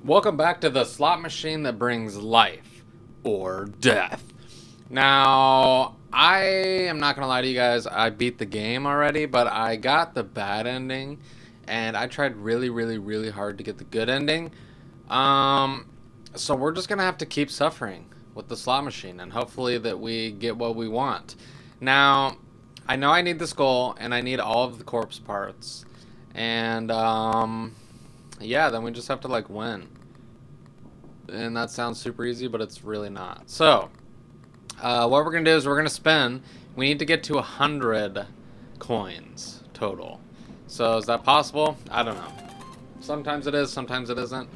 Welcome back to the slot machine that brings life or death. Now, I am not gonna lie to you guys, I beat the game already, but I got the bad ending, and I tried really hard to get the good ending. So we're just gonna have to keep suffering with the slot machine, and hopefully that we get what we want. Now, I know I need the skull, and I need all of the corpse parts, and yeah, then we just have to like win. And that sounds super easy, but it's really not. So, what we're gonna do is we're gonna spin. We need to get to 100 coins total. So is that possible? I don't know. Sometimes it is, sometimes it isn't.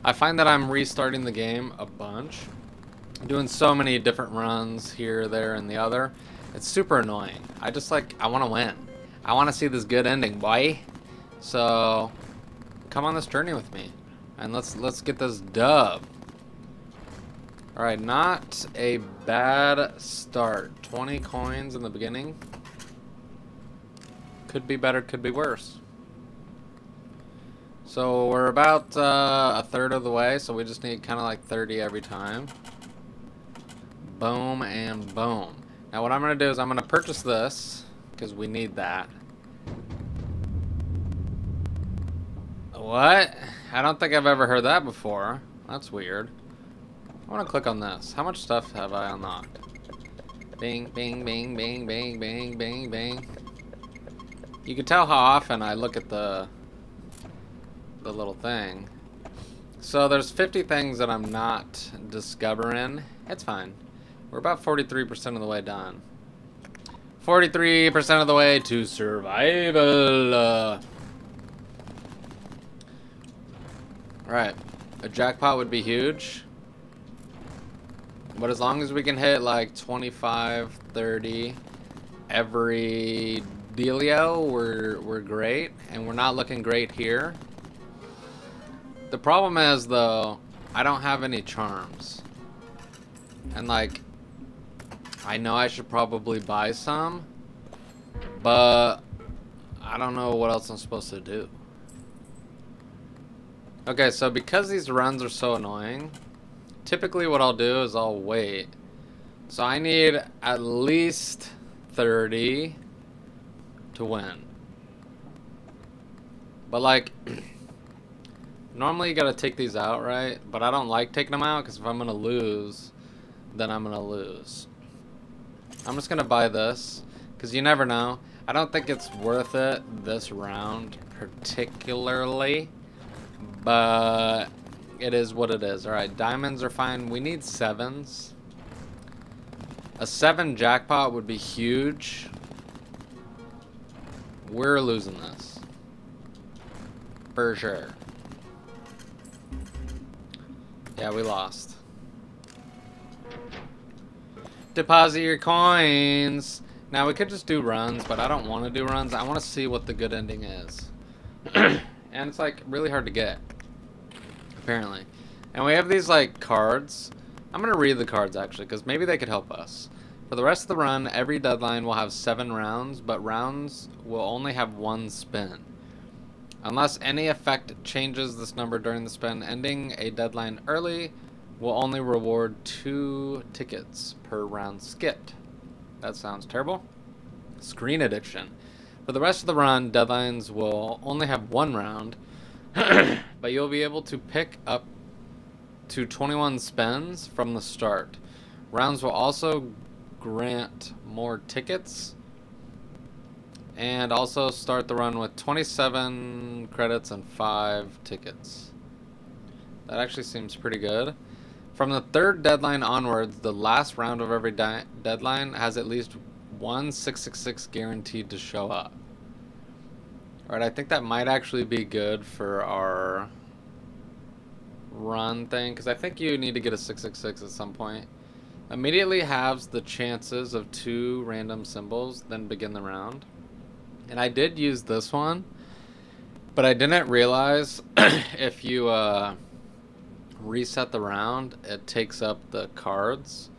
I find that I'm restarting the game a bunch, doing so many different runs here, there, and the other. It's super annoying. I want to win. I want to see this good ending, boy. So come on this journey with me, and let's get this dub. All right, not a bad start. 20 coins in the beginning. Could be better, could be worse. So we're about a third of the way, so we just need kind of like 30 every time. Boom and boom. Now what I'm going to do is I'm going to purchase this, because we need that. What? I don't think I've ever heard that before. That's weird. I want to click on this. How much stuff have I unlocked? Bing, bing, bing, bing, bing, bing, bing, bing. You can tell how often I look at the little thing. So there's 50 things that I'm not discovering. It's fine. We're about 43% of the way done. 43% of the way to survival. Alright. A jackpot would be huge. But as long as we can hit like 25, 30 every dealio, we're great. And we're not looking great here. The problem is, though, I don't have any charms. And like, I know I should probably buy some, but I don't know what else I'm supposed to do. Okay, so because these runs are so annoying, typically what I'll do is I'll wait. So I need at least 30 to win. But like, normally you gotta take these out, right? But I don't like taking them out, because if I'm gonna lose, then I'm gonna lose. I'm just gonna buy this, because you never know. I don't think it's worth it this round particularly, but it is what it is. Alright, diamonds are fine. We need 7s. A 7 jackpot would be huge. We're losing this. For sure. Yeah, we lost. Deposit your coins. Now, we could just do runs, but I don't want to do runs. I want to see what the good ending is. And it's, like, really hard to get. Apparently. And we have these like cards. I'm gonna read the cards actually, because maybe they could help us. For the rest of the run, every deadline will have 7 rounds, but rounds will only have 1 spin. Unless any effect changes this number during the spin, ending a deadline early will only reward 2 tickets per round skipped. That sounds terrible. Screen addiction. For the rest of the run, deadlines will only have 1 round, but you'll be able to pick up to 21 spins from the start. Rounds will also grant more tickets, and also start the run with 27 credits and 5 tickets. That actually seems pretty good. From the 3rd deadline onwards, the last round of every deadline has at least 1 666 guaranteed to show up. Alright, I think that might actually be good for our run thing, because I think you need to get a 666 at some point. Immediately halves the chances of 2 random symbols, then begin the round. And I did use this one, but I didn't realize if you reset the round, it takes up the cards.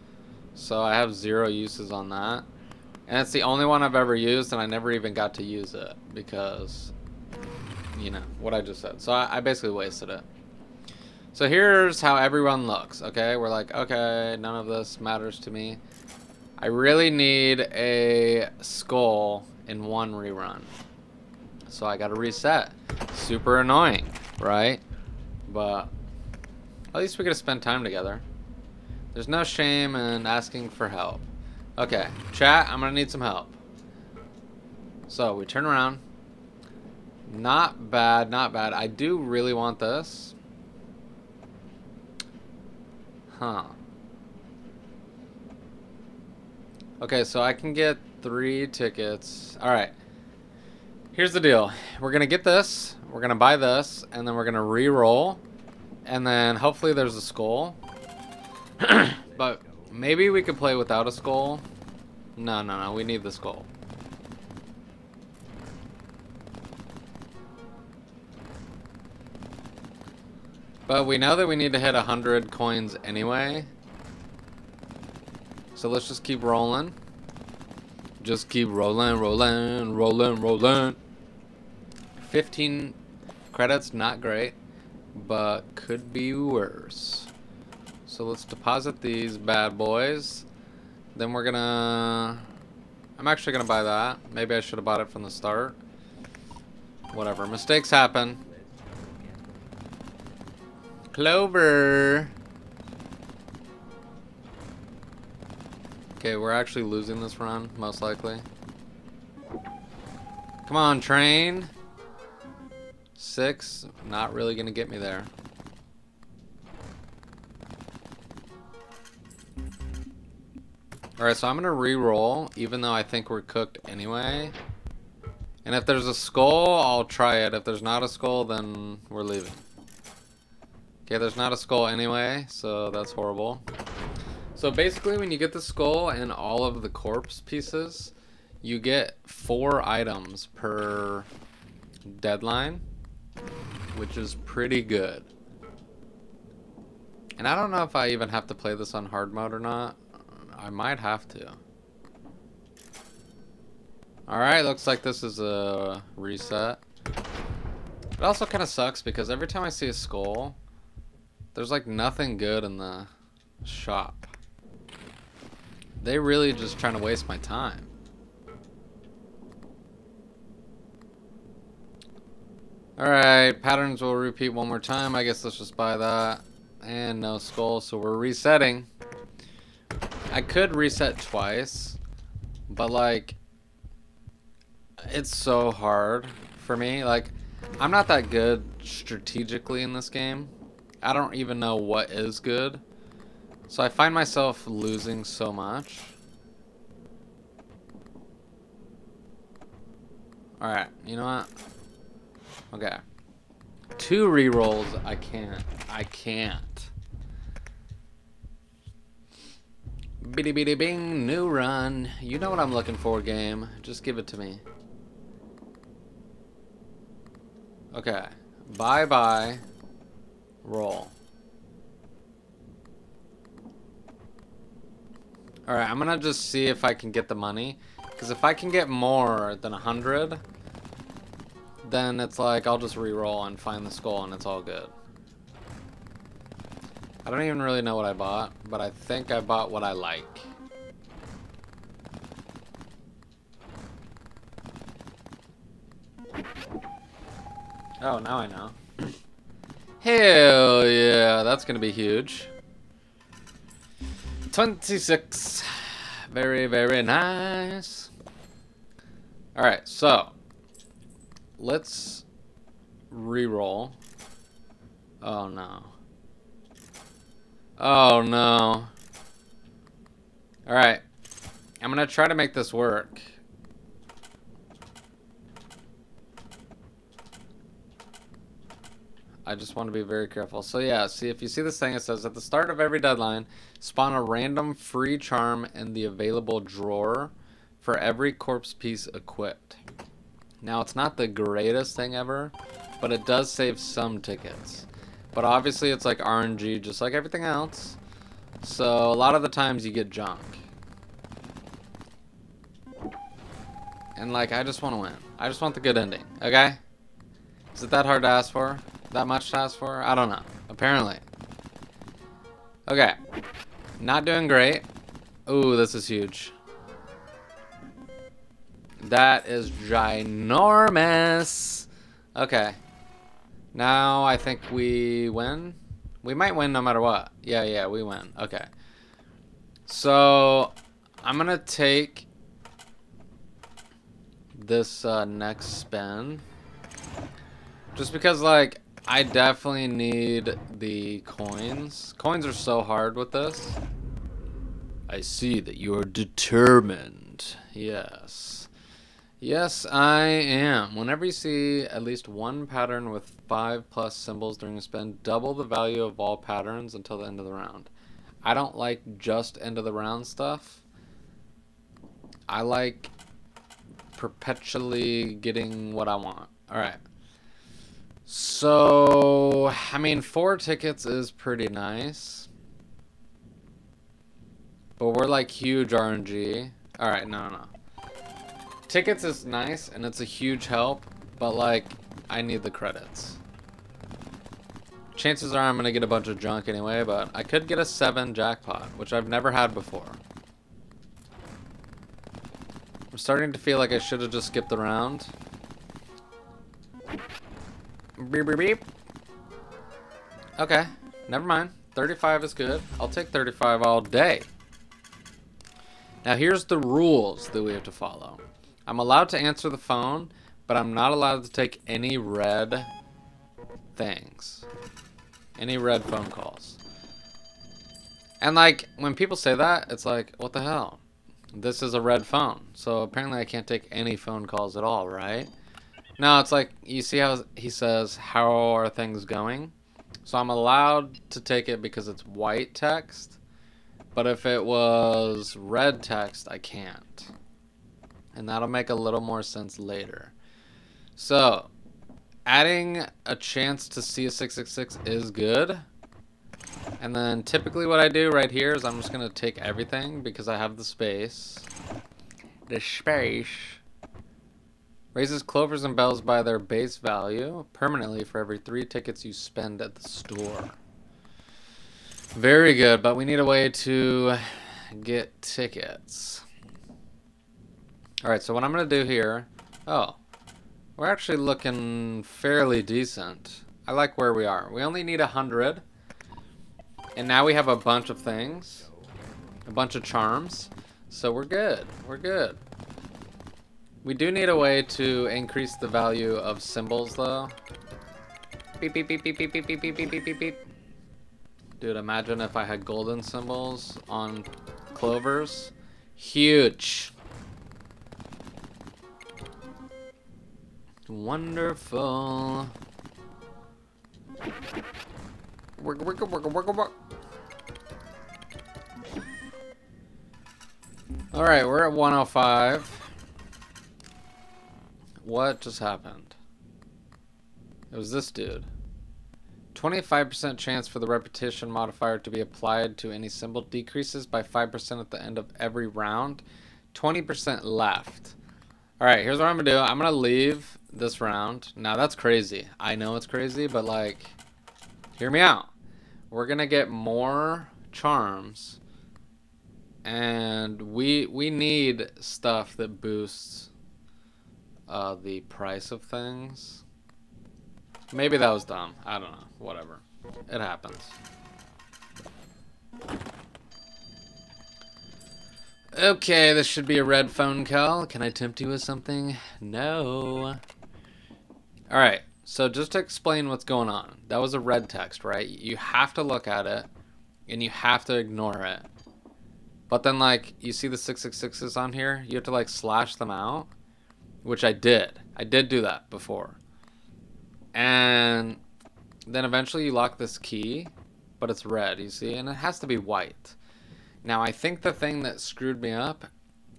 So I have 0 uses on that. And it's the only one I've ever used, and I never even got to use it because, you know, what I just said. So I basically wasted it. So here's how everyone looks, okay? We're like, okay, none of this matters to me. I really need a skull in one rerun. So I gotta reset. Super annoying, right? But at least we gotta spend time together. There's no shame in asking for help. Okay, chat, I'm gonna need some help. So we turn around. Not bad, not bad. I do really want this. Huh. Okay, so I can get 3 tickets. Alright. Here's the deal. We're gonna get this, we're gonna buy this, and then we're gonna re-roll. And then hopefully there's a skull. But maybe we could play without a skull. No, we need the skull. But we know that we need to hit 100 coins anyway. So let's just keep rolling. Just keep rolling, rolling, rolling, rolling. 15 credits, not great, but could be worse. So let's deposit these bad boys. Then we're gonna... I'm actually gonna buy that. Maybe I should have bought it from the start. Whatever, mistakes happen. Clover! Okay, we're actually losing this run, most likely. Come on, train! 6, not really gonna get me there. Alright, so I'm gonna re-roll, even though I think we're cooked anyway. And if there's a skull, I'll try it. If there's not a skull, then we're leaving. Okay, there's not a skull anyway, so that's horrible. So basically, when you get the skull and all of the corpse pieces, you get 4 items per deadline, which is pretty good. And I don't know if I even have to play this on hard mode or not. I might have to. Alright, looks like this is a reset. It also kind of sucks because every time I see a skull, there's like nothing good in the shop. They really just trying to waste my time. Alright, patterns will repeat one more time. I guess let's just buy that. And no skull, so we're resetting. I could reset twice, but like, it's so hard for me. Like, I'm not that good strategically in this game. I don't even know what is good. So I find myself losing so much. Alright, you know what? Okay. 2 rerolls, I can't. Bitty bitty bing, new run. You know what I'm looking for, game. Just give it to me. Okay. Bye. Roll. Alright, I'm gonna just see if I can get the money. Because if I can get more than 100, then it's like I'll just re-roll and find the skull and it's all good. I don't even really know what I bought, but I think I bought what I like. Oh, now I know. Hell yeah, that's gonna be huge. 26. Very, very nice. Alright, so let's re-roll. Oh no. Oh no. Alright. I'm gonna try to make this work. I just want to be very careful. So yeah, see, if you see this thing, it says at the start of every deadline, spawn a random free charm in the available drawer for every corpse piece equipped. Now, it's not the greatest thing ever, but it does save some tickets. But obviously, it's like RNG, just like everything else. So a lot of the times you get junk. And like, I just want to win. I just want the good ending, okay? Is it that hard to ask for? That much to ask for? I don't know. Apparently. Okay. Not doing great. Ooh, this is huge. That is ginormous. Okay. Now I think we win. We might win no matter what. Yeah, we win. Okay. So I'm gonna take this next spin. Just because, like, I definitely need the coins. Coins are so hard with this. I see that you are determined. Yes. Yes, I am. Whenever you see at least one pattern with 5+ symbols during a spin, double the value of all patterns until the end of the round. I don't like just end of the round stuff. I like perpetually getting what I want. Alright. So, I mean, 4 tickets is pretty nice. But we're like huge RNG. Alright, no. Tickets is nice, and it's a huge help, but like, I need the credits. Chances are I'm gonna get a bunch of junk anyway, but I could get a 7 jackpot, which I've never had before. I'm starting to feel like I should have just skipped the round. Beep, beep, beep. Okay, never mind. 35 is good. I'll take 35 all day. Now here's the rules that we have to follow. I'm allowed to answer the phone, but I'm not allowed to take any red things. Any red phone calls. And like, when people say that, it's like, what the hell? This is a red phone. So apparently I can't take any phone calls at all, right? No, it's like, you see how he says, how are things going? So I'm allowed to take it because it's white text. But if it was red text, I can't. And that'll make a little more sense later. So, adding a chance to see a 666 is good. And then typically what I do right here is I'm just going to take everything because I have the space. The space. Raises clovers and bells by their base value permanently for every 3 tickets you spend at the store. Very good, but we need a way to get tickets. Alright, so what I'm going to do here... Oh, we're actually looking fairly decent. I like where we are. We only need 100. And now we have a bunch of things. A bunch of charms. So we're good. We're good. We do need a way to increase the value of symbols, though. Beep, beep, beep, beep, beep, beep, beep, beep, beep, beep, beep, beep. Dude, imagine if I had golden symbols on clovers. Huge. Wonderful. Work. Alright, we're at 105. What just happened? It was this dude. 25% chance for the repetition modifier to be applied to any symbol. Decreases by 5% at the end of every round. 20% left. Alright, here's what I'm gonna do. I'm gonna leave this round. Now that's crazy. I know it's crazy, but like, hear me out. We're gonna get more charms. And we need stuff that boosts the price of things. Maybe that was dumb. I don't know. Whatever. It happens. Okay, this should be a red phone call. Can I tempt you with something? No. Alright, so just to explain what's going on. That was a red text, right? You have to look at it, and you have to ignore it. But then, like, you see the 666s on here? You have to, like, slash them out, which I did. I did do that before. And then eventually you lock this key, but it's red, you see? And it has to be white. Now, I think the thing that screwed me up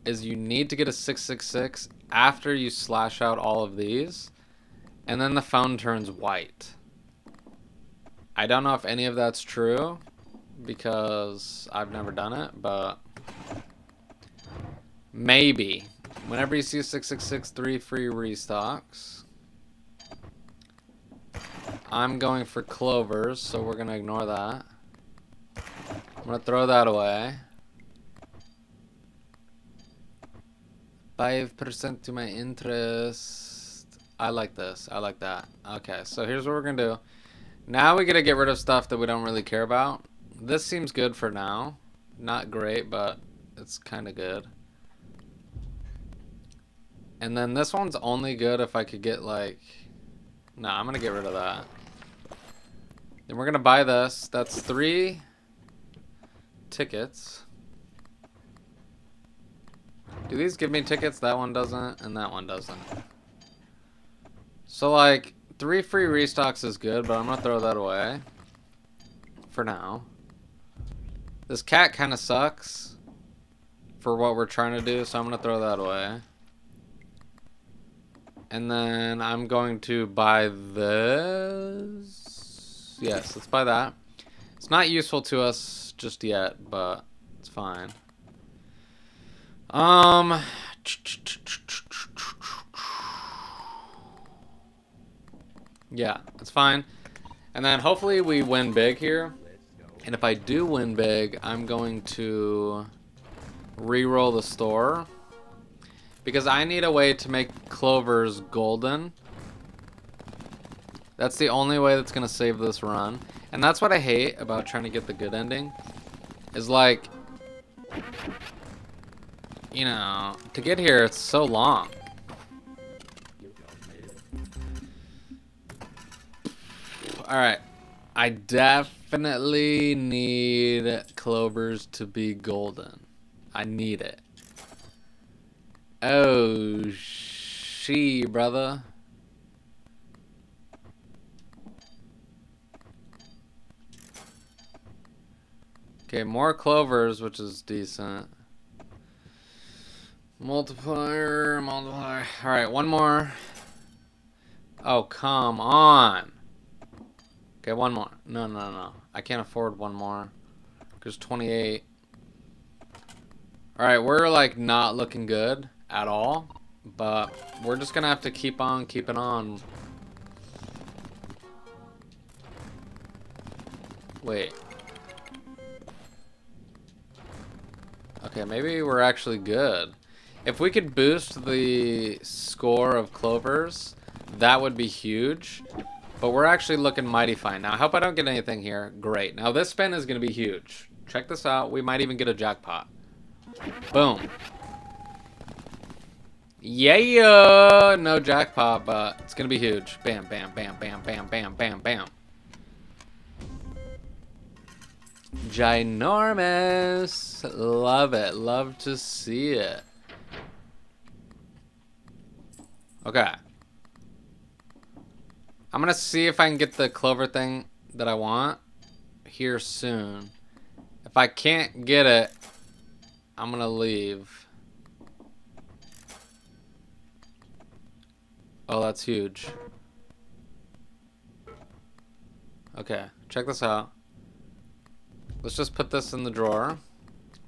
is you need to get a 666 after you slash out all of these, and then the phone turns white. I don't know if any of that's true, because I've never done it, but maybe. Whenever you see a 666, 3 free restocks. I'm going for clovers, so we're going to ignore that. gonna throw that away. 5% to my interest. I like this. I like that. Okay, so here's what we're gonna do. Now we gotta get rid of stuff that we don't really care about. This seems good for now. Not great, but it's kind of good. And then this one's only good if I could get like... Nah, I'm gonna get rid of that. Then we're gonna buy this. That's 3 tickets. Do these give me tickets? That one doesn't, and that one doesn't. So like, 3 free restocks is good, but I'm gonna throw that away. For now. This cat kind of sucks for what we're trying to do, so I'm gonna throw that away. And then I'm going to buy this. Yes, let's buy that. It's not useful to us just yet, but it's fine. Yeah, it's fine. And then hopefully we win big here. And if I do win big, I'm going to re-roll the store. Because I need a way to make clovers golden. That's the only way that's going to save this run. And that's what I hate about trying to get the good ending. Is like... You know, to get here, it's so long. Alright. I definitely need clovers to be golden. I need it. Oh, she, brother. Okay, more clovers, which is decent. Multiplier, multiplier. Alright, one more. Oh, come on. Okay, one more. No. I can't afford one more. Because 28. Alright, we're like not looking good at all. But we're just gonna have to keep on keeping on. Wait. Okay, maybe we're actually good. If we could boost the score of clovers, that would be huge. But we're actually looking mighty fine. Now, I hope I don't get anything here. Great. Now, this spin is going to be huge. Check this out. We might even get a jackpot. Boom. Yeah! No jackpot, but it's going to be huge. Bam, bam, bam, bam, bam, bam, bam, bam. Ginormous. Love it. Love to see it. Okay. I'm gonna see if I can get the clover thing that I want here soon. If I can't get it, I'm gonna leave. Oh, that's huge. Okay, check this out. Let's just put this in the drawer.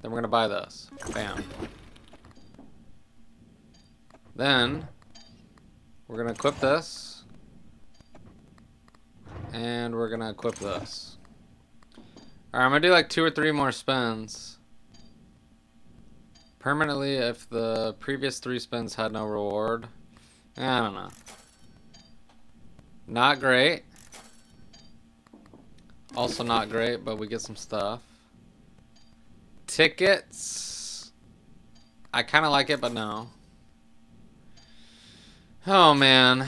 Then we're gonna buy this. Bam. Then we're gonna equip this. And we're gonna equip this. Alright, I'm gonna do like 2 or 3 more spins. Permanently if the previous 3 spins had no reward. I don't know. Not great. Also not great, but we get some stuff. Tickets. I kind of like it, but no. Oh, man.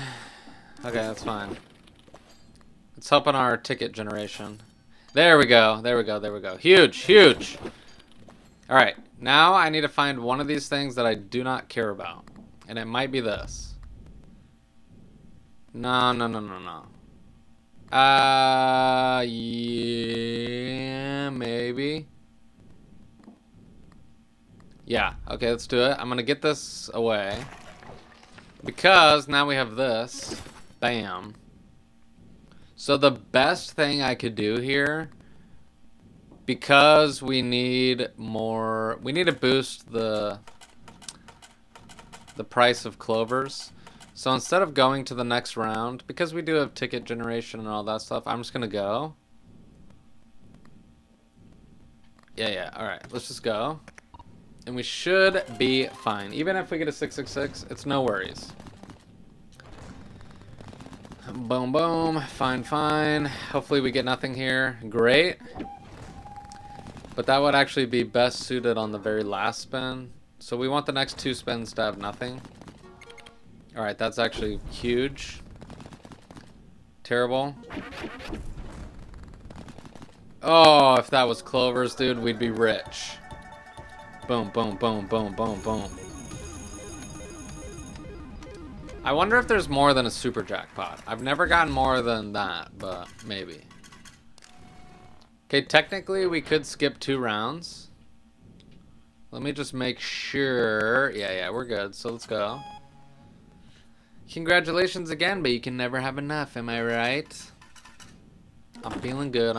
Okay, that's fine. It's helping our ticket generation. There we go. There we go. There we go. Huge. Huge. All right. Now I need to find one of these things that I do not care about. And it might be this. No. Yeah, maybe. Yeah. Okay, let's do it. I'm going to get this away. Because now we have this. Bam. So the best thing I could do here, because we need more, we need to boost the price of clovers. So instead of going to the next round, because we do have ticket generation and all that stuff, I'm just gonna go. Yeah. Alright, let's just go. And we should be fine. Even if we get a 666, it's no worries. Boom, boom. Fine. Hopefully we get nothing here. Great. But that would actually be best suited on the very last spin. So we want the next 2 spins to have nothing. Alright, that's actually huge. Terrible. Oh, if that was clovers, dude, we'd be rich. Boom. I wonder if there's more than a super jackpot. I've never gotten more than that, but maybe. Okay, technically we could skip 2 rounds. Let me just make sure. Yeah, we're good. So let's go. Congratulations again, but you can never have enough, am I right? I'm feeling good.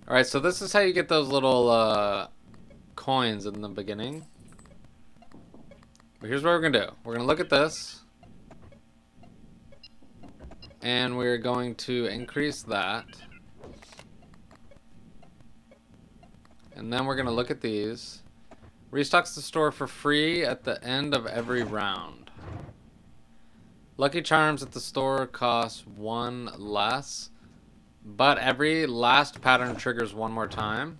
Alright, so this is how you get those little coins in the beginning. But here's what we're going to do. We're going to look at this. And we're going to increase that. And then we're going to look at these. Restocks the store for free at the end of every round. Lucky Charms at the store cost 1 less. But every last pattern triggers 1 more time.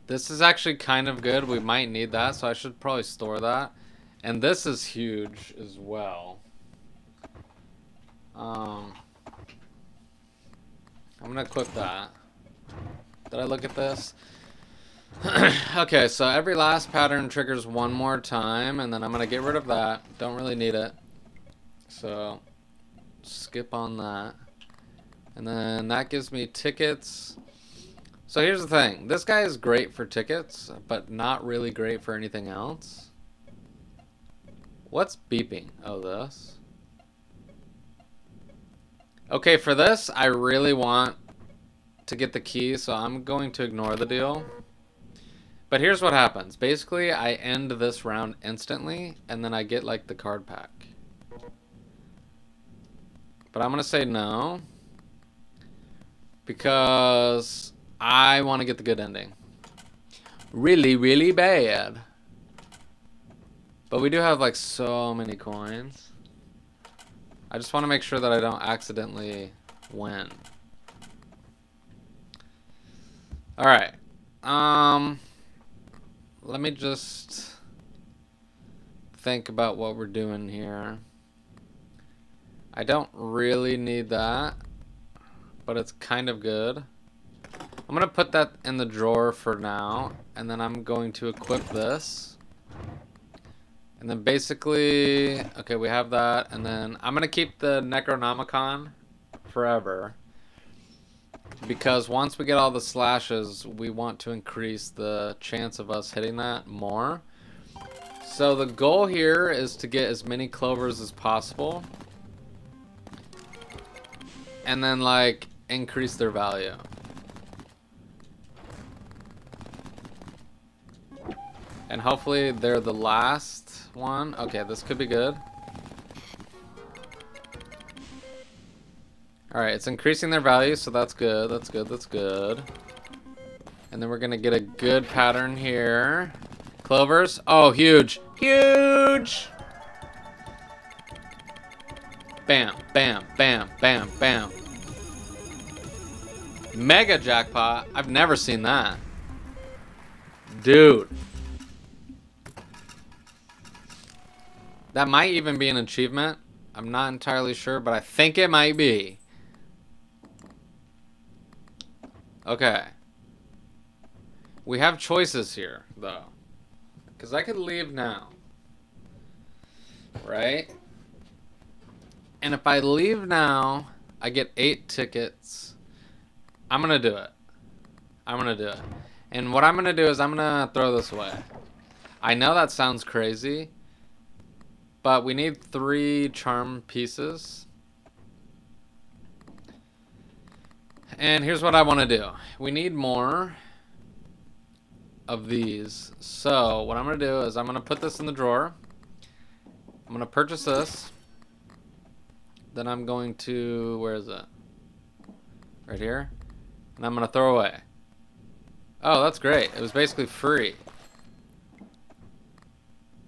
This is actually kind of good. We might need that, so I should probably store that. And this is huge as well. I'm going to equip that. Did I look at this? Okay, so every last pattern triggers 1 more time, and then I'm going to get rid of that. Don't really need it. So, skip on that. And then that gives me tickets. So here's the thing. This guy is great for tickets, but not really great for anything else. What's beeping? Oh, this. Okay, for this, I really want to get the key, so I'm going to ignore the deal. But here's what happens. Basically, I end this round instantly, and then I get, like, the card pack. But I'm going to say no. Because I want to get the good ending. Really bad. But we do have, like, so many coins. I just want to make sure that I don't accidentally win. Alright. Let me just think about what we're doing here. I don't really need that, but it's kind of good. I'm going to put that in the drawer for now, and then I'm going to equip this. And then basically, okay, we have that, and then I'm going to keep the Necronomicon forever. Because once we get all the slashes, we want to increase the chance of us hitting that more. So the goal here is to get as many clovers as possible. And then, like, increase their value. And hopefully they're the last one. Okay, this could be good. Alright, it's increasing their value, so that's good. That's good. And then we're going to get a good pattern here. Clovers. Oh, huge. Huge! Bam. Mega jackpot. I've never seen that. Dude. That might even be an achievement. I'm not entirely sure, but I think it might be. Okay. We have choices here, though. Because I could leave now. Right? And if I leave now, I get 8 tickets. I'm going to do it. And what I'm going to do is I'm going to throw this away. I know that sounds crazy, but we need 3 charm pieces. And here's what I want to do. We need more of these. So what I'm going to do is I'm going to put this in the drawer. I'm going to purchase this. Then I'm going to, where is it? right here. And I'm going to throw away. Oh, that's great. It was basically free.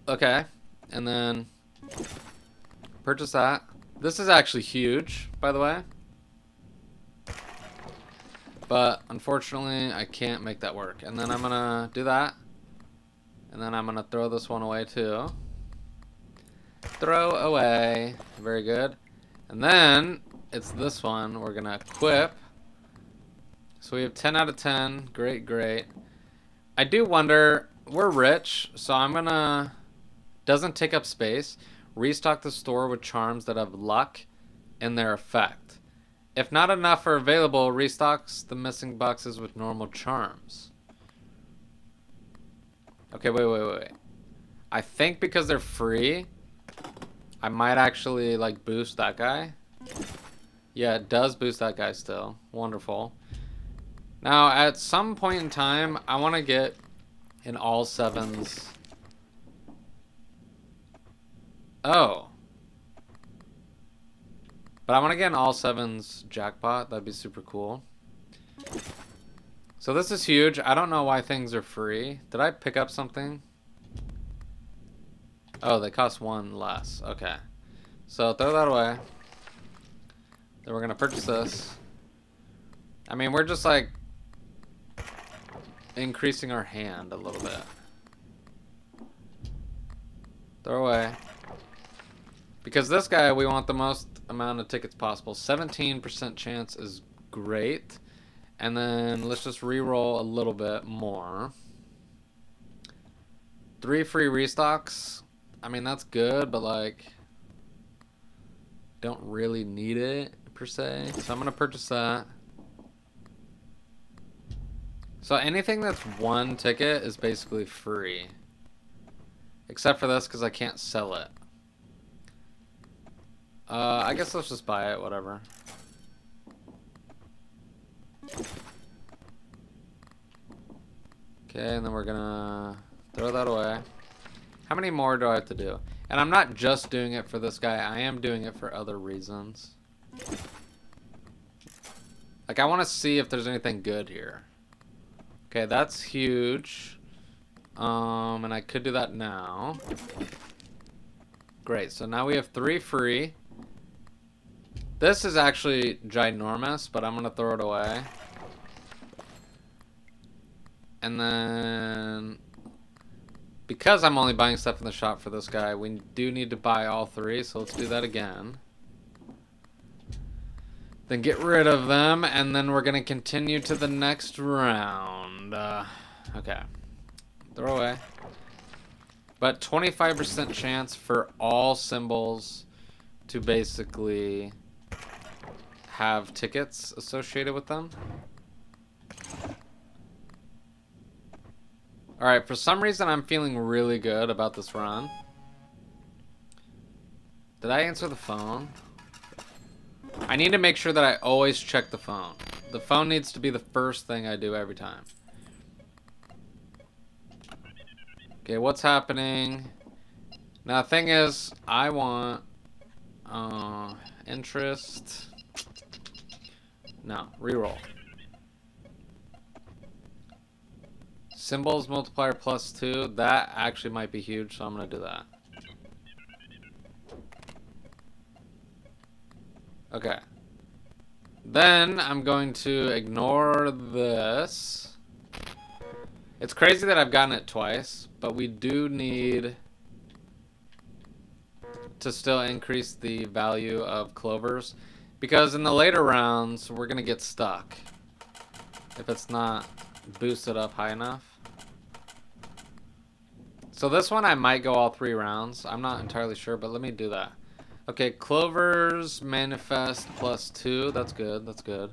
Okay. And then purchase that. This is actually huge, by the way. But unfortunately, I can't make that work. And then I'm going to do that. And then I'm going to throw this one away too. Throw away. Very good. And then it's this one we're going to equip. So we have 10 out of 10. Great, great. I do wonder, we're rich, so I'm going to, doesn't take up space, restock the store with charms that have luck in their effect. If not enough are available, restocks the missing boxes with normal charms. Okay, wait. I think because they're free, I might actually like boost that guy. Yeah, it does boost that guy still. Wonderful. Now, at some point in time, I want to get in all 7s. Oh. But I want to get an all 7s jackpot. That'd be super cool. So this is huge. I don't know why things are free. Did I pick up something? Oh, they cost 1 less. Okay. So throw that away. Then we're going to purchase this. I mean, we're just like increasing our hand a little bit. Throw away. Because this guy, we want the most amount of tickets possible. 17% chance is great. And then let's just re-roll a little bit more. 3 free restocks. I mean, that's good, but like, don't really need it per se. So I'm going to purchase that. So anything that's 1 ticket is basically free. Except for this because I can't sell it. I guess let's just buy it, whatever. Okay, and then we're gonna throw that away. How many more do I have to do? And I'm not just doing it for this guy, I am doing it for other reasons. Like, I want to see if there's anything good here. Okay, that's huge. And I could do that now. Great, so now we have 3 free. This is actually ginormous, but I'm going to throw it away. And then, because I'm only buying stuff in the shop for this guy, we do need to buy all 3, so let's do that again. Then get rid of them, and then we're going to continue to the next round. Okay. Throw away. But 25% chance for all symbols to basically have tickets associated with them. Alright, for some reason I'm feeling really good about this run. Did I answer the phone? I need to make sure that I always check the phone. The phone needs to be the first thing I do every time. Okay, what's happening? Now, the thing is, I want interest. No, reroll. Symbols multiplier +2. That actually might be huge, so I'm going to do that. Okay. Then I'm going to ignore this. It's crazy that I've gotten it twice, but we do need to still increase the value of clovers, because in the later rounds we're gonna get stuck if it's not boosted up high enough. So this one I might go all 3 rounds. I'm not entirely sure, but let me do that. Okay, clovers manifest +2. That's good. That's good.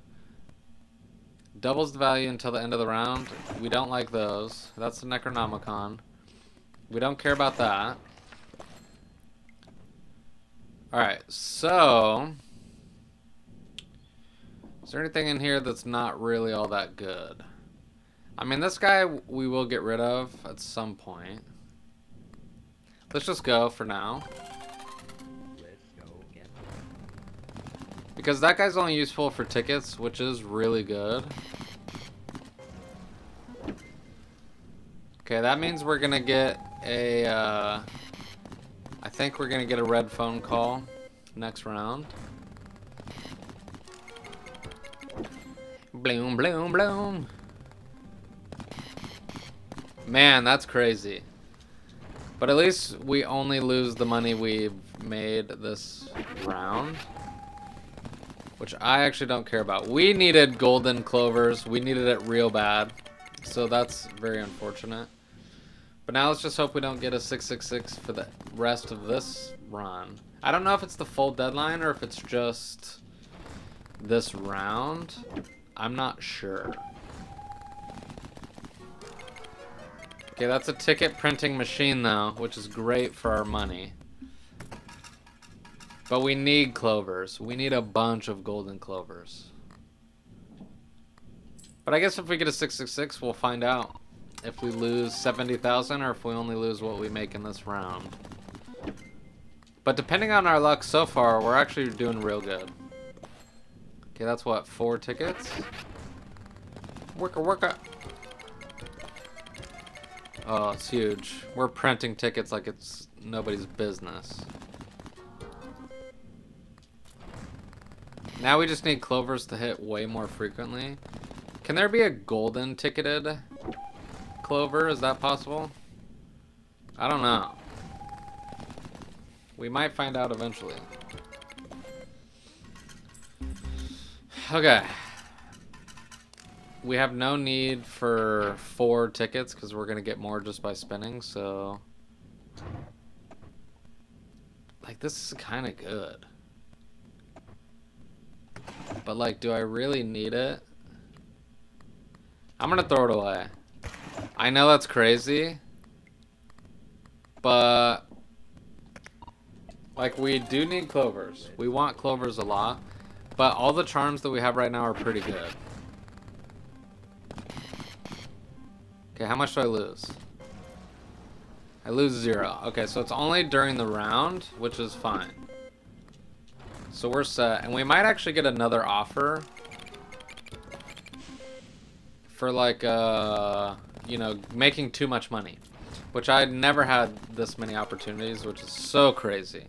Doubles the value until the end of the round. We don't like those. That's the Necronomicon. We don't care about that. Alright, so is there anything in here that's not really all that good? I mean, this guy we will get rid of at some point. Let's just go for now. Because that guy's only useful for tickets, which is really good. Okay, that means we're gonna get a, I think we're gonna get a red phone call next round. Bloom, bloom, bloom. Man, that's crazy. But at least we only lose the money we've made this round. Which I actually don't care about. We needed golden clovers. We needed it real bad. So that's very unfortunate. But now let's just hope we don't get a 666 for the rest of this run. I don't know if it's the full deadline or if it's just this round. I'm not sure. Okay, that's a ticket printing machine though, which is great for our money. But we need clovers. We need a bunch of golden clovers. But I guess if we get a 666, we'll find out if we lose 70,000 or if we only lose what we make in this round. But depending on our luck so far, we're actually doing real good. Okay, that's what, 4 tickets? Worker. Oh, it's huge. We're printing tickets like it's nobody's business. Now we just need clovers to hit way more frequently. Can there be a golden ticketed clover? Is that possible? I don't know. We might find out eventually. Okay. We have no need for 4 tickets because we're going to get more just by spinning, so... Like, this is kind of good. But, like, do I really need it? I'm going to throw it away. I know that's crazy. But... Like, we do need clovers. We want clovers a lot. But all the charms that we have right now are pretty good. Okay, how much do I lose? I lose 0. Okay, so it's only during the round, which is fine. So we're set. And we might actually get another offer. For like, you know, making too much money. Which I never had this many opportunities, which is so crazy.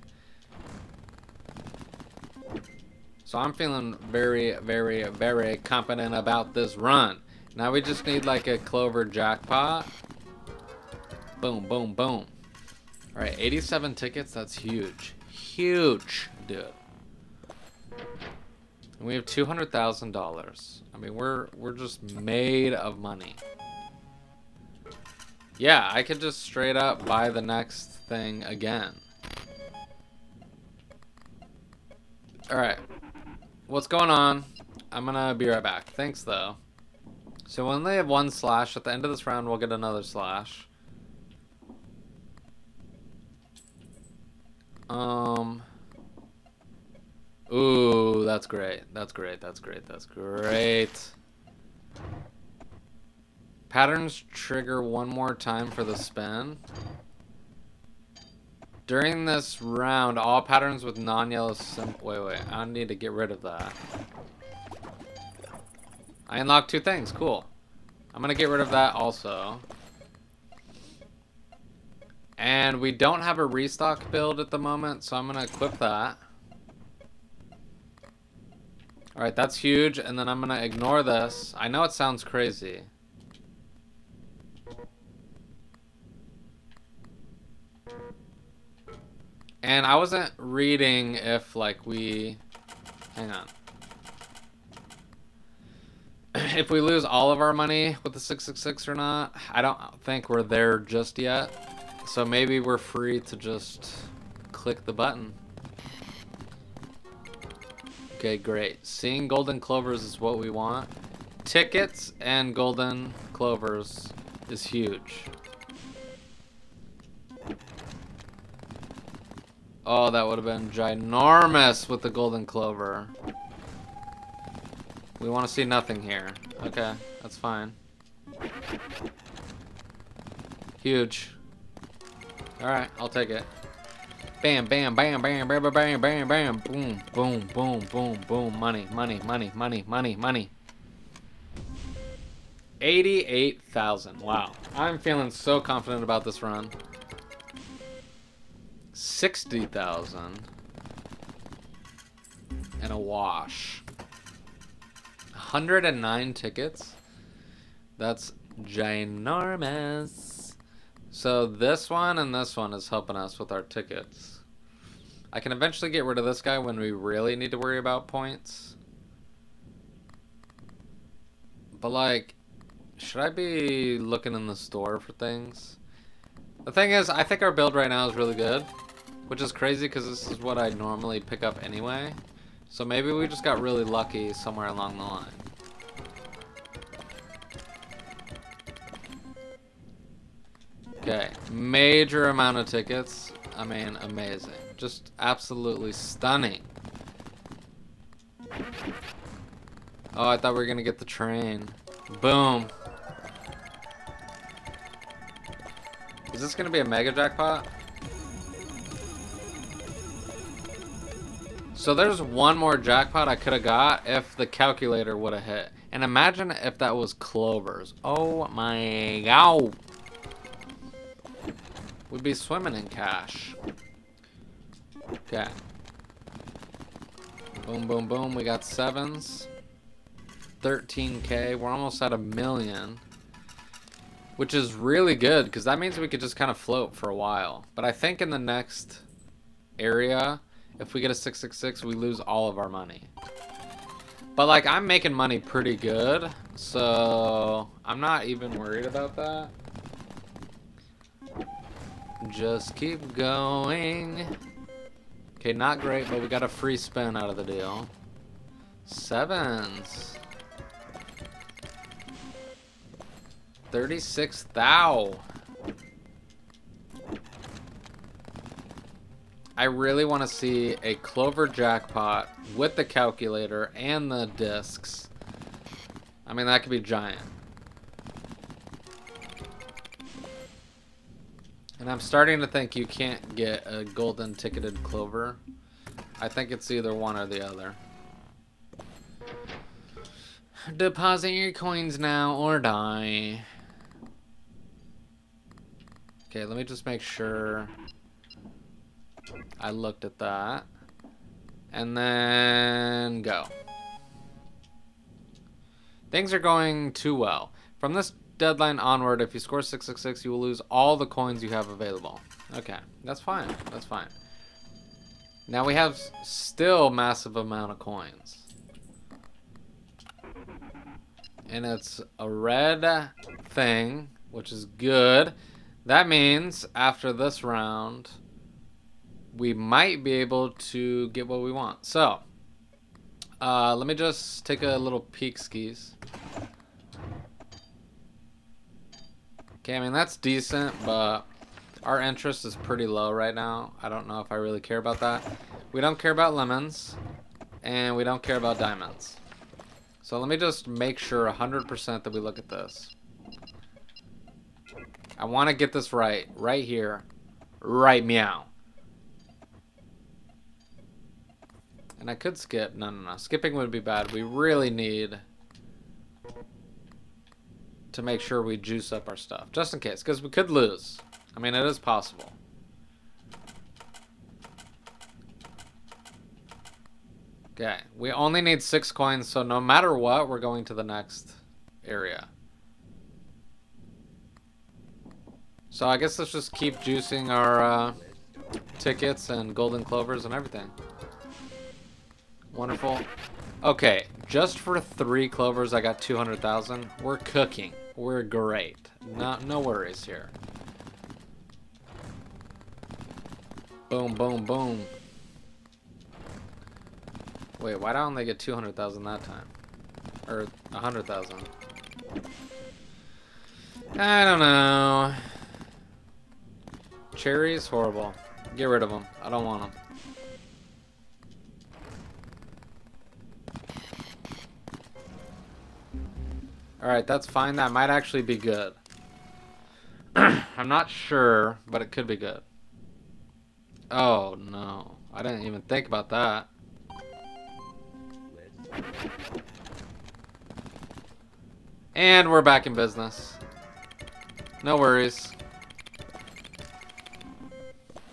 So I'm feeling very, very, very confident about this run. Now we just need like a clover jackpot. Boom, boom, boom. Alright, 87 tickets, that's huge. Huge, dude. And we have $200,000. I mean, we're just made of money. Yeah, I could just straight up buy the next thing again. Alright. What's going on? I'm gonna be right back. Thanks, though. So when they have 1 slash, at the end of this round, we'll get another slash. Ooh, that's great. That's great. That's great. That's great. Patterns trigger 1 more time for the spin. During this round, all patterns with non-yellow wait, I need to get rid of that. I unlocked 2 things, cool. I'm gonna get rid of that also. And we don't have a restock build at the moment, so I'm gonna equip that. Alright, that's huge, and then I'm gonna ignore this. I know it sounds crazy. And I wasn't reading if, like, we... Hang on. If we lose all of our money with the 666 or not. I don't think we're there just yet. So maybe we're free to just click the button. Okay, great. Seeing golden clovers is what we want. Tickets and golden clovers is huge. Oh, that would have been ginormous with the golden clover. We want to see nothing here. Okay, that's fine. Huge. Alright, I'll take it. Bam, bam, bam, bam, bam, bam, bam, bam, bam. Boom, boom, boom, boom, boom. Money, money, money, money, money, money. 88,000. Wow. I'm feeling so confident about this run. 60,000. And a wash. 109 tickets. That's ginormous. So this one and this one is helping us with our tickets. I can eventually get rid of this guy when we really need to worry about points. But like, should I be looking in the store for things? The thing is, I think our build right now is really good. Which is crazy because this is what I normally pick up anyway. So maybe we just got really lucky somewhere along the line. Okay, major amount of tickets. I mean, amazing. Just absolutely stunning. Oh, I thought we were gonna get the train. Boom. Is this gonna be a mega jackpot? So there's one more jackpot I could have got if the calculator would have hit. And imagine if that was clovers. Oh my god. We'd be swimming in cash. Okay. Boom, boom, boom. We got sevens. 13K. We're almost at 1 million. Which is really good because that means we could just kind of float for a while. But I think in the next area, if we get a 666, we lose all of our money. But like, I'm making money pretty good, so I'm not even worried about that. Just keep going. Okay, not great, but we got a free spin out of the deal. Sevens. 36,000. I really want to see a clover jackpot with the calculator and the discs. I mean, that could be giant. And I'm starting to think you can't get a golden ticketed clover. I think it's either one or the other. Deposit your coins now or die. Okay, let me just make sure I looked at that. And then go. Things are going too well. From this deadline onward, if you score 666, you will lose all the coins you have available. Okay, that's fine. That's fine. Now we have still massive amount of coins. And it's a red thing, which is good. That means after this round, we might be able to get what we want. So, let me just take a little peek skis. Okay, I mean, that's decent, but our interest is pretty low right now. I don't know if I really care about that. We don't care about lemons, and we don't care about diamonds. So let me just make sure 100% that we look at this. I want to get this right here, right meow. And I could skip. No. Skipping would be bad. We really need to make sure we juice up our stuff. Just in case. Because we could lose. I mean, it is possible. Okay. We only need 6 coins. So no matter what, we're going to the next area. So I guess let's just keep juicing our tickets and golden clovers and everything. Wonderful. Okay, just for 3 clovers, I got 200,000. We're cooking. We're great. No worries here. Boom, boom, boom. Wait, why don't they get 200,000 that time? Or 100,000? I don't know. Cherries, horrible. Get rid of them. I don't want them. Alright, that's fine. That might actually be good. I'm not sure, but it could be good. Oh, no. I didn't even think about that. And we're back in business. No worries.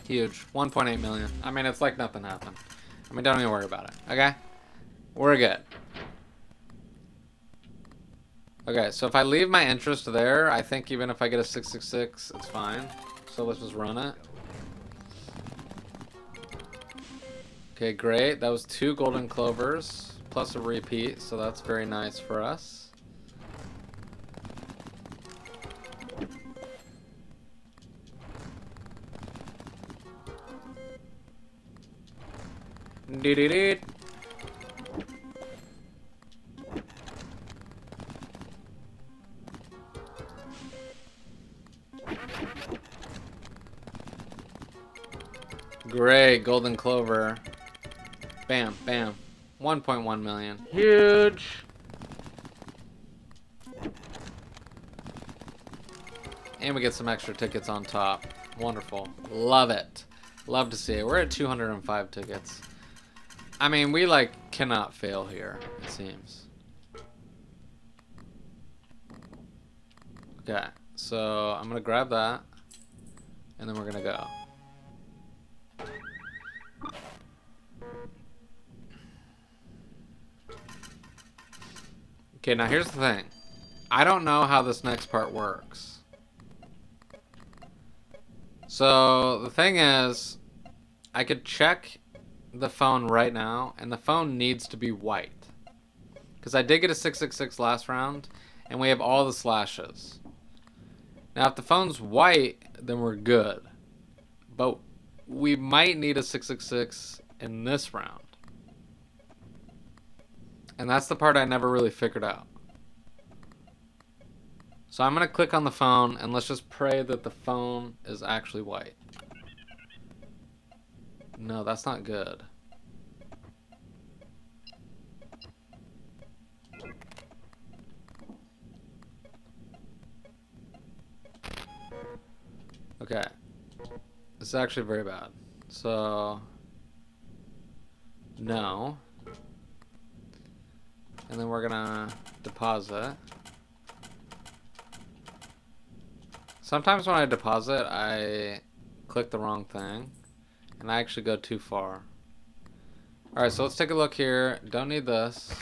Huge. 1.8 million. I mean, it's like nothing happened. I mean, don't even worry about it. Okay? We're good. Okay, so if I leave my interest there, I think even if I get a 666, it's fine. So let's just run it. Okay, great. That was 2 golden clovers plus a repeat, so that's very nice for us. Dee-dee-dee. Great, golden clover. Bam, bam. 1.1 million. Huge. And we get some extra tickets on top. Wonderful. Love it. Love to see it. We're at 205 tickets. I mean, we like cannot fail here, it seems. Okay, so I'm gonna grab that, and then we're gonna go. Okay, now here's the thing. I don't know how this next part works. So the thing is, I could check the phone right now, and the phone needs to be white. Because I did get a 666 last round, and we have all the slashes. Now, if the phone's white, then we're good. But we might need a 666 in this round. And that's the part I never really figured out. So I'm going to click on the phone, and let's just pray that the phone is actually white. No, that's not good. Okay. This is actually very bad. So, no. And then we're gonna deposit. Sometimes when I deposit, I click the wrong thing. And I actually go too far. Alright, so let's take a look here. Don't need this.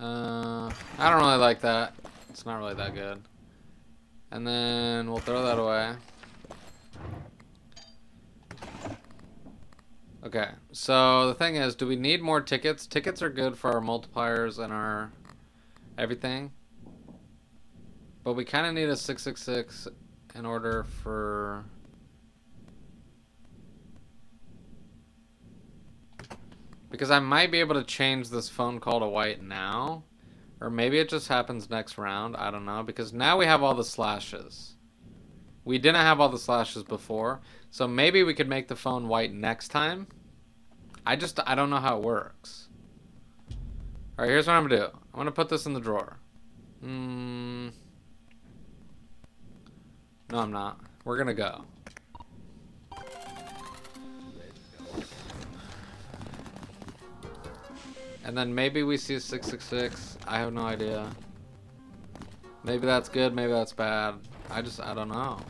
I don't really like that. It's not really that good. And then we'll throw that away. Okay, so the thing is, do we need more tickets? Tickets are good for our multipliers and our everything. But we kind of need a 666 in order for... Because I might be able to change this phone call to white now. Or maybe it just happens next round. I don't know. Because now we have all the slashes. We didn't have all the slashes before. So maybe we could make the phone white next time. I don't know how it works. Alright, here's what I'm going to do. I'm going to put this in the drawer. No, I'm not. We're going to go. And then maybe we see a 666. I have no idea. Maybe that's good, maybe that's bad. I don't know.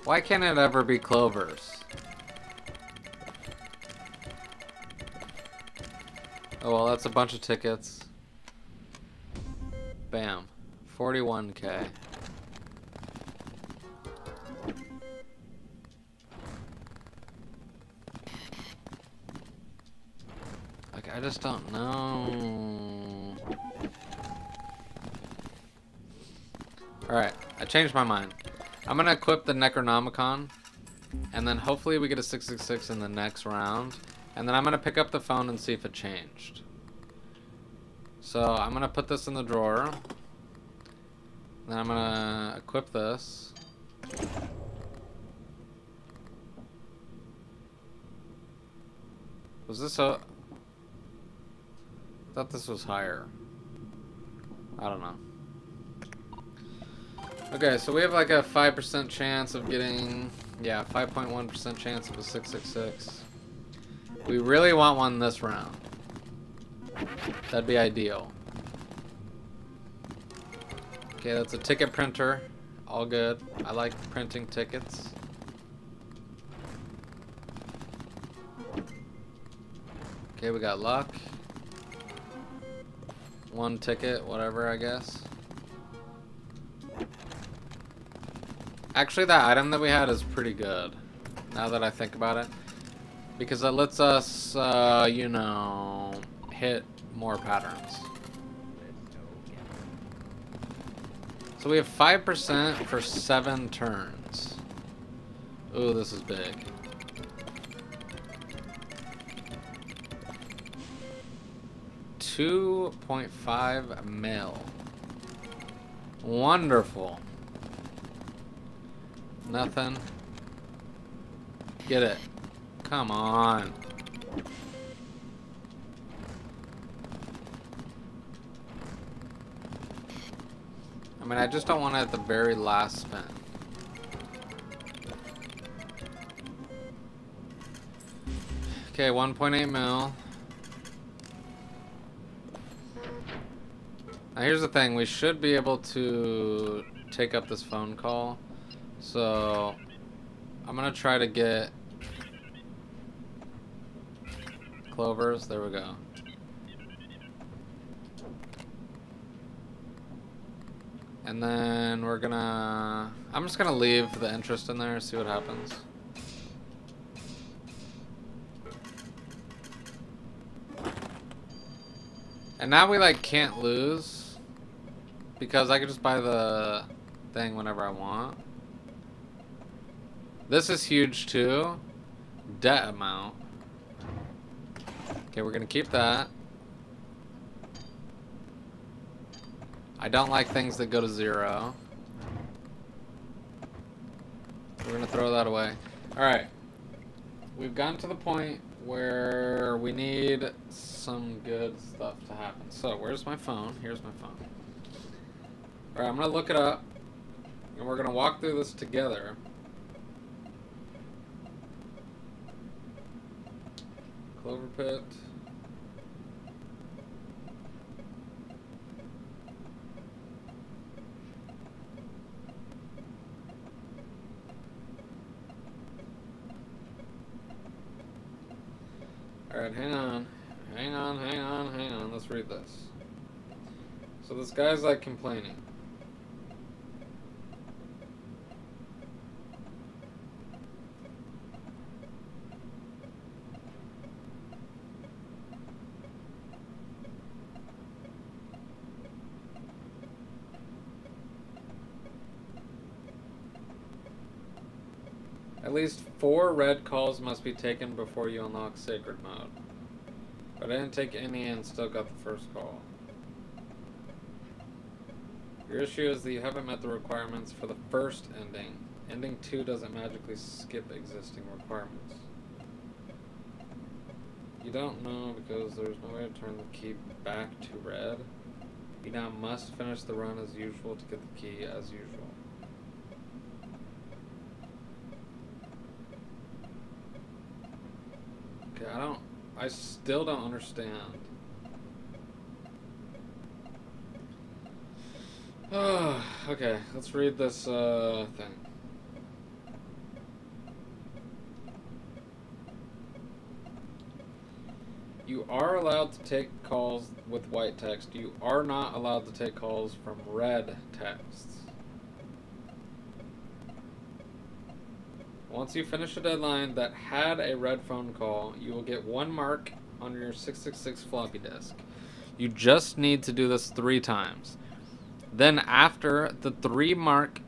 Why can't it ever be clovers? Oh well, that's a bunch of tickets. Bam. 41K. Like, I just don't know. Alright, I changed my mind. I'm gonna equip the Necronomicon, and then hopefully we get a 666 in the next round, and then I'm gonna pick up the phone and see if it changed. So I'm gonna put this in the drawer, then I'm gonna equip this. Was this a... I thought this was higher. I don't know. Okay, so we have like a 5% chance of getting... Yeah, 5.1% chance of a 666. We really want one this round. That'd be ideal. Okay, that's a ticket printer. All good. I like printing tickets. Okay, we got luck. One ticket, whatever, I guess. Actually, that item that we had is pretty good, now that I think about it. Because it lets us, you know, hit more patterns. So we have 5% for 7 turns. Ooh, this is big. $2.5 mil. Wonderful. Nothing. Get it. Come on. I mean, I just don't want it at the very last spin. Okay, 1.8 mil. Now here's the thing, we should be able to take up this phone call. So I'm gonna try to get clovers. There we go. And then we're gonna... I'm just gonna leave the interest in there, see what happens. And now we like can't lose because I could just buy the thing whenever I want. This is huge too. Debt amount. Okay, we're gonna keep that. I don't like things that go to 0. We're gonna throw that away. Alright. We've gotten to the point where we need some good stuff to happen. So, where's my phone? Here's my phone. Alright, I'm gonna look it up. And we're gonna walk through this together. Clover Pit. Alright, hang on. Hang on. Let's read this. So this guy's like complaining. At least 4 red calls must be taken before you unlock Sacred Mode. But I didn't take any and still got the first call. Your issue is that you haven't met the requirements for the first ending. Ending 2 doesn't magically skip existing requirements. You don't know because there's no way to turn the key back to red. You now must finish the run as usual to get the key as usual. Okay, I still don't understand. Okay, let's read this thing. You are allowed to take calls with white text. You are not allowed to take calls from red texts. Once you finish a deadline that had a red phone call, you will get 1 mark on your 666 floppy disk. You just need to do this 3 times. Then after the 3 mark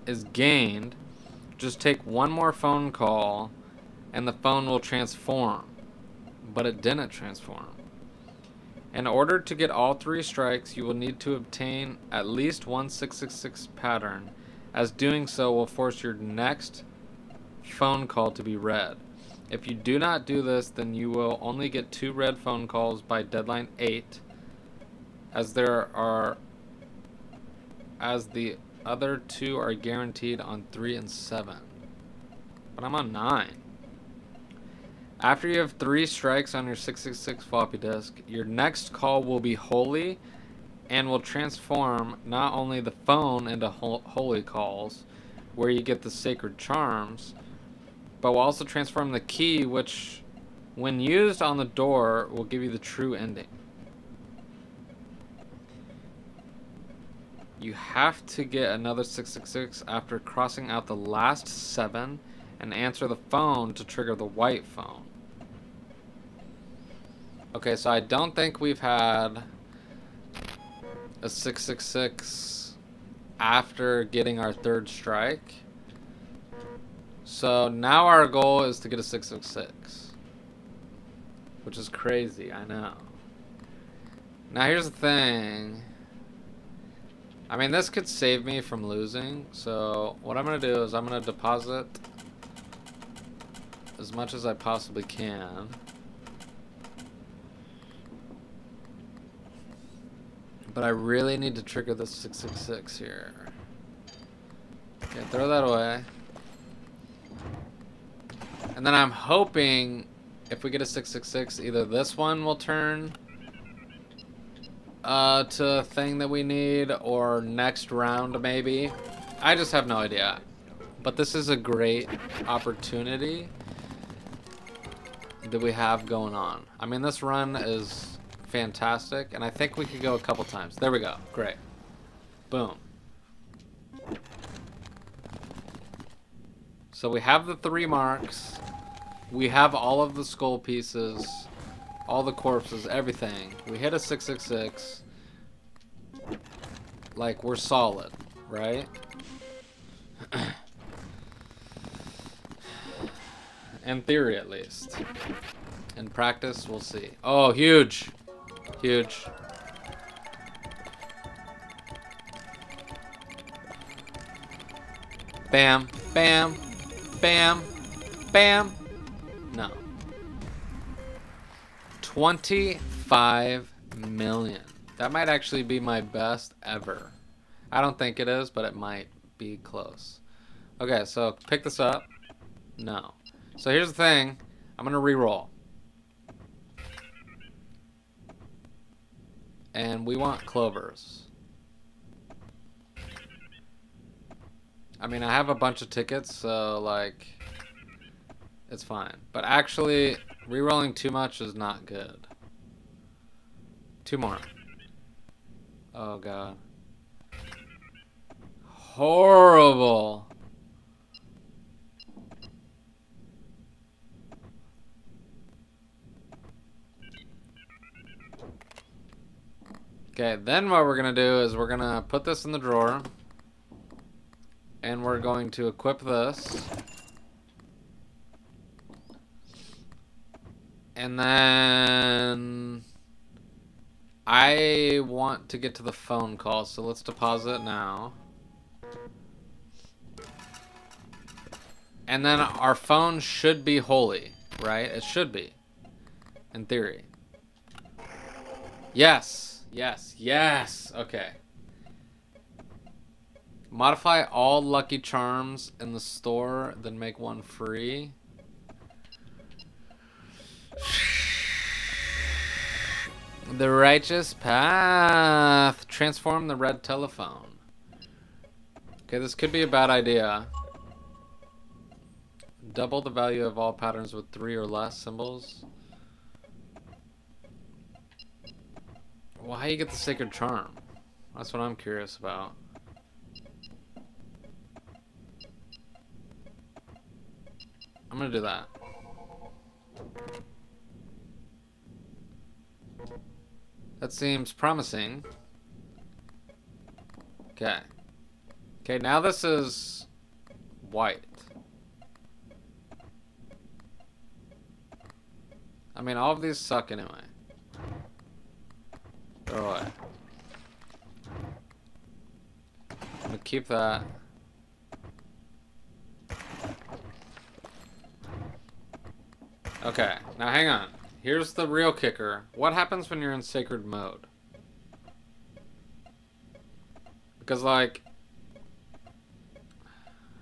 is gained, just take 1 more phone call and the phone will transform. But it didn't transform. In order to get all 3 strikes, you will need to obtain at least 1 666 pattern, as doing so will force your next phone call to be read. If you do not do this, then you will only get 2 read phone calls by deadline 8, as the other 2 are guaranteed on 3 and 7. But I'm on 9. After you have 3 strikes on your 666 floppy disk, your next call will be holy and will transform not only the phone into holy calls, where you get the sacred charms, but will also transform the key, which, when used on the door, will give you the true ending. You have to get another 666 after crossing out the last 7 and answer the phone to trigger the white phone. Okay, so I don't think we've had a 666 after getting our 3rd strike. So now our goal is to get a 666. Which is crazy, I know. Now here's the thing. I mean, this could save me from losing. So what I'm going to do is I'm going to deposit as much as I possibly can. But I really need to trigger this 666 here. Okay, throw that away. And then I'm hoping if we get a 666, either this one will turn to a thing that we need, or next round maybe. I just have no idea. But this is a great opportunity that we have going on. I mean, this run is fantastic, and I think we could go a couple times. There we go. Great. Boom. So we have the 3 marks. We have all of the skull pieces, all the corpses, everything. We hit a 666. Like, we're solid, right? In theory, at least. In practice, we'll see. Oh, huge. Huge. Bam, bam, bam, bam. No. 25 million. That might actually be my best ever. I don't think it is, but it might be close. Okay, so pick this up. No. So here's the thing. I'm going to re-roll. And we want clovers. I mean, I have a bunch of tickets, so, like, it's fine. But actually, re-rolling too much is not good. 2 more. Oh, God. Horrible. Okay, then what we're going to do is we're going to put this in the drawer. And we're going to equip this. And then I want to get to the phone call, so let's deposit now. And then our phone should be holy, right? It should be, in theory. Yes, yes, yes. Okay. Modify all lucky charms in the store, then make one free. The righteous path. Transform the red telephone. Okay, this could be a bad idea. Double the value of all patterns with 3 or less symbols. Well, how do you get the sacred charm? That's what I'm curious about. I'm gonna do that. That seems promising. Okay. Okay, now this is white. I mean, all of these suck anyway. Throw away. I'm gonna keep that. Okay, now hang on. Here's the real kicker. What happens when you're in sacred mode? Because, like...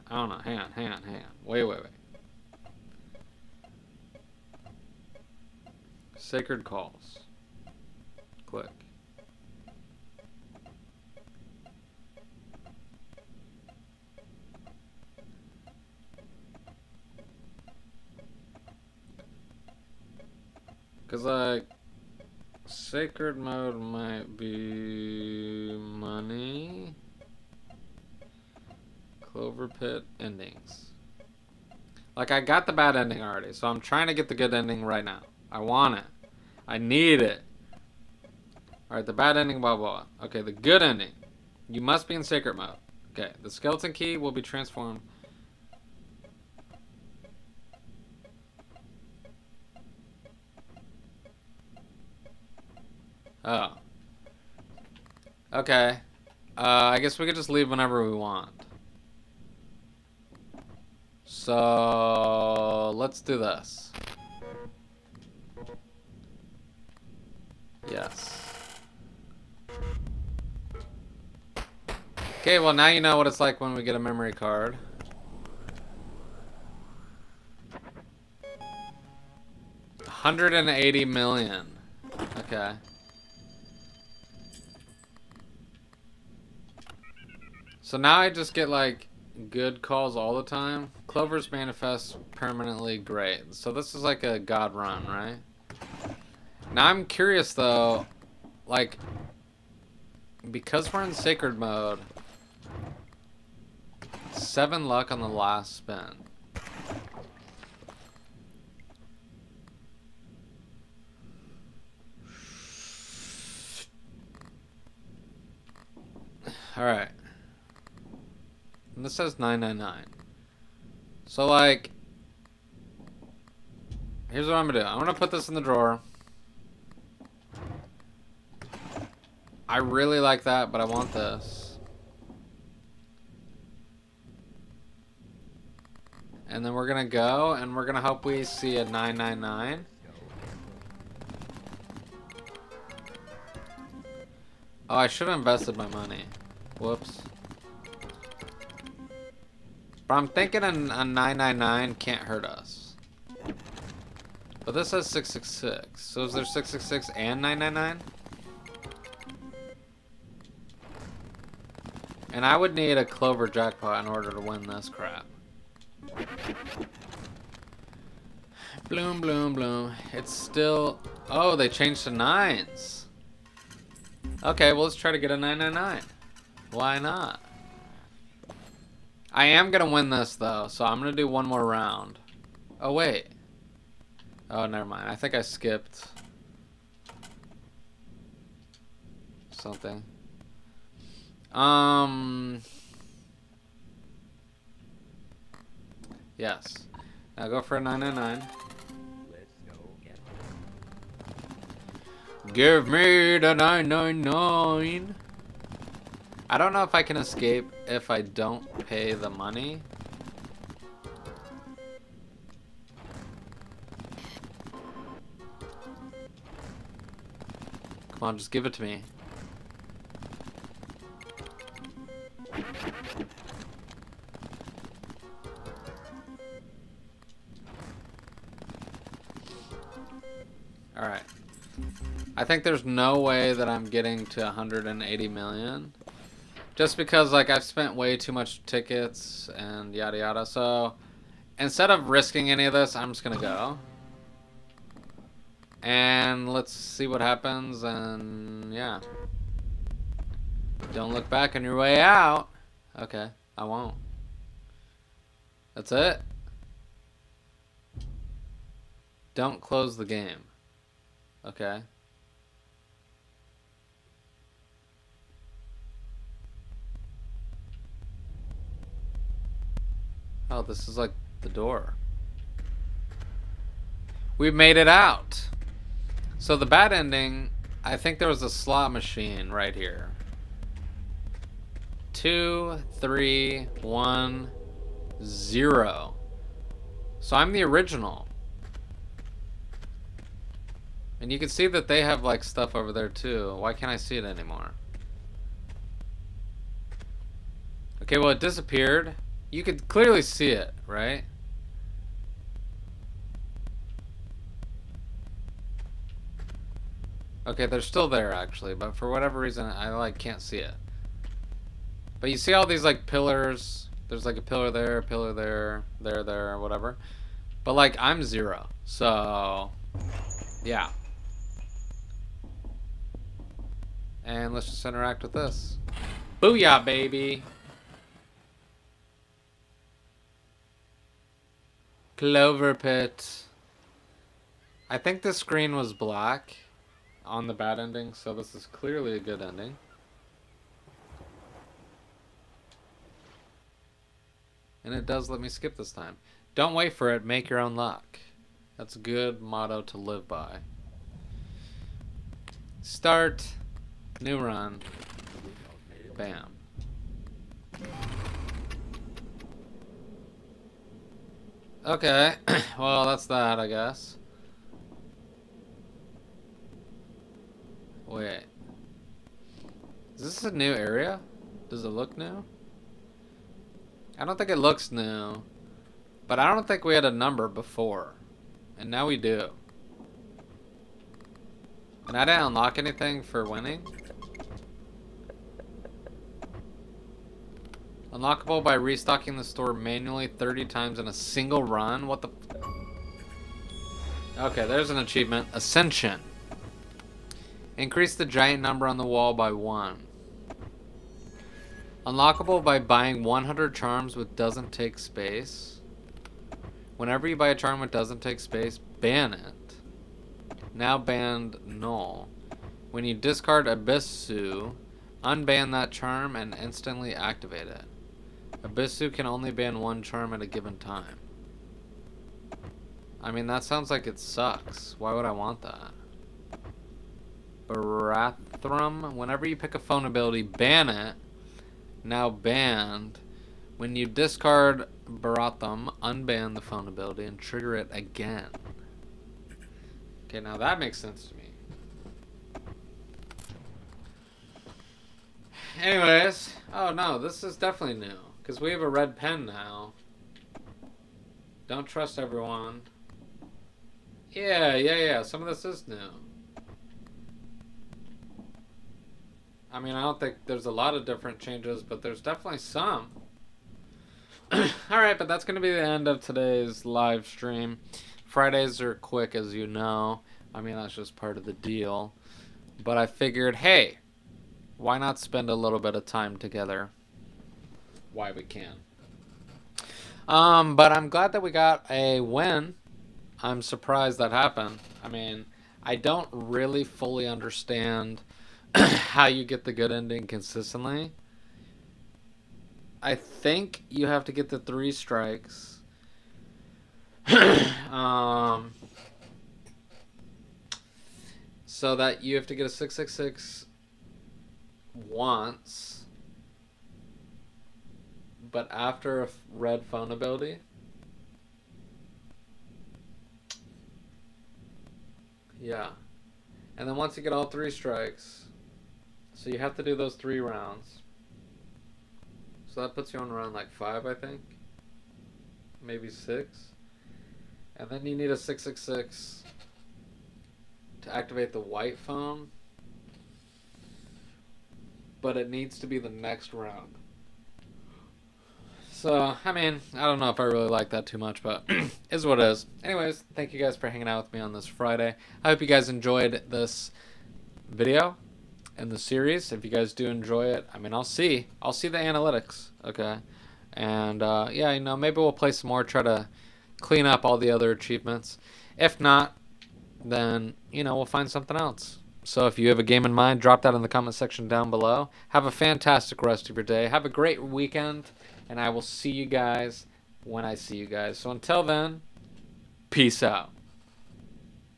I don't know. Hang on. Wait. Sacred calls. Click. Because, like, sacred mode might be money. Clover Pit endings. Like, I got the bad ending already, so I'm trying to get the good ending right now. I want it. I need it. Alright, the bad ending, blah, blah. Okay, the good ending. You must be in sacred mode. Okay, the skeleton key will be transformed. Oh. Okay. I guess we could just leave whenever we want. So, let's do this. Yes. Okay, well now you know what it's like when we get a memory card. $180 million. Okay. So now I just get like good calls all the time. Clover's manifest permanently great. So this is like a god run, right? Now I'm curious though, like, because we're in sacred mode, 7 luck on the last spin. Alright. And this says 999. So, like, here's what I'm gonna do. I'm gonna put this in the drawer. I really like that, but I want this. And then we're gonna go, and we're gonna hope we see a 999. Oh, I should have invested my money. Whoops. But I'm thinking a 999 can't hurt us. But this says 666. So is there 666 and 999? And I would need a Clover jackpot in order to win this crap. Bloom, bloom, bloom. It's still... Oh, they changed to 9s. Okay, well, let's try to get a 999. Why not? I am going to win this, though, so I'm going to do one more round. Oh, wait. Oh, never mind. I think I skipped something. Yes. Now go for a 999. Let's go get it. Give me the 999. I don't know if I can escape if I don't pay the money. Come on, just give it to me. Alright. I think there's no way that I'm getting to 180 million. Just because, like, I've spent way too much tickets and yada yada. So, instead of risking any of this, I'm just gonna go. And let's see what happens, and yeah. Don't look back on your way out. Okay, I won't. That's it. Don't close the game. Okay. Oh, this is like the door. We made it out. So the bad ending, I think there was a slot machine right here. 2, 3, 1, 0. So I'm the original. And you can see that they have like stuff over there too. Why can't I see it anymore? Okay, well it disappeared. You could clearly see it, right? Okay, they're still there actually, but for whatever reason I like can't see it. But you see all these like pillars. There's like a pillar there, there, whatever. But like I'm 0. So yeah. And let's just interact with this. Booyah, baby. Clover pit. I think the screen was black on the bad ending, so this is clearly a good ending. And it does let me skip this time. Don't wait for it, make your own luck. That's a good motto to live by. Start. New run. Bam. Okay, well that's that, I guess. Wait. Is this a new area? Does it look new? I don't think it looks new. But I don't think we had a number before. And now we do. And I didn't unlock anything for winning. Unlockable by restocking the store manually 30 times in a single run? What the... Okay, there's an achievement. Ascension. Increase the giant number on the wall by 1. Unlockable by buying 100 charms with doesn't take space. Whenever you buy a charm with doesn't take space, ban it. Now banned null. When you discard Abyssu, unban that charm and instantly activate it. Abyssu can only ban 1 charm at a given time. I mean, that sounds like it sucks. Why would I want that? Barathrum. Whenever you pick a phone ability, ban it. Now banned. When you discard Barathrum, unban the phone ability and trigger it again. Okay, now that makes sense to me. Anyways. Oh no, this is definitely new. Because we have a red pen now. Don't trust everyone. Yeah. Some of this is new. I mean, I don't think there's a lot of different changes, but there's definitely some. Alright, but that's going to be the end of today's live stream. Fridays are quick, as you know. I mean, that's just part of the deal. But I figured, hey, why not spend a little bit of time together? Why we can. But I'm glad that we got a win. I'm surprised that happened. I mean, I don't really fully understand how you get the good ending consistently. I think you have to get the 3 strikes. So that you have to get a 666 once, but after a red phone ability. Yeah. And then once you get all 3 strikes, so you have to do those 3 rounds. So that puts you on round like 5, I think. Maybe 6. And then you need a 666 to activate the white phone. But it needs to be the next round. So, I mean, I don't know if I really like that too much, but is what it is. Anyways, thank you guys for hanging out with me on this Friday. I hope you guys enjoyed this video and the series. If you guys do enjoy it, I mean, I'll see the analytics, okay? And, yeah, you know, maybe we'll play some more, try to clean up all the other achievements. If not, then, you know, we'll find something else. So if you have a game in mind, drop that in the comment section down below. Have a fantastic rest of your day. Have a great weekend. And I will see you guys when I see you guys. So until then, peace out.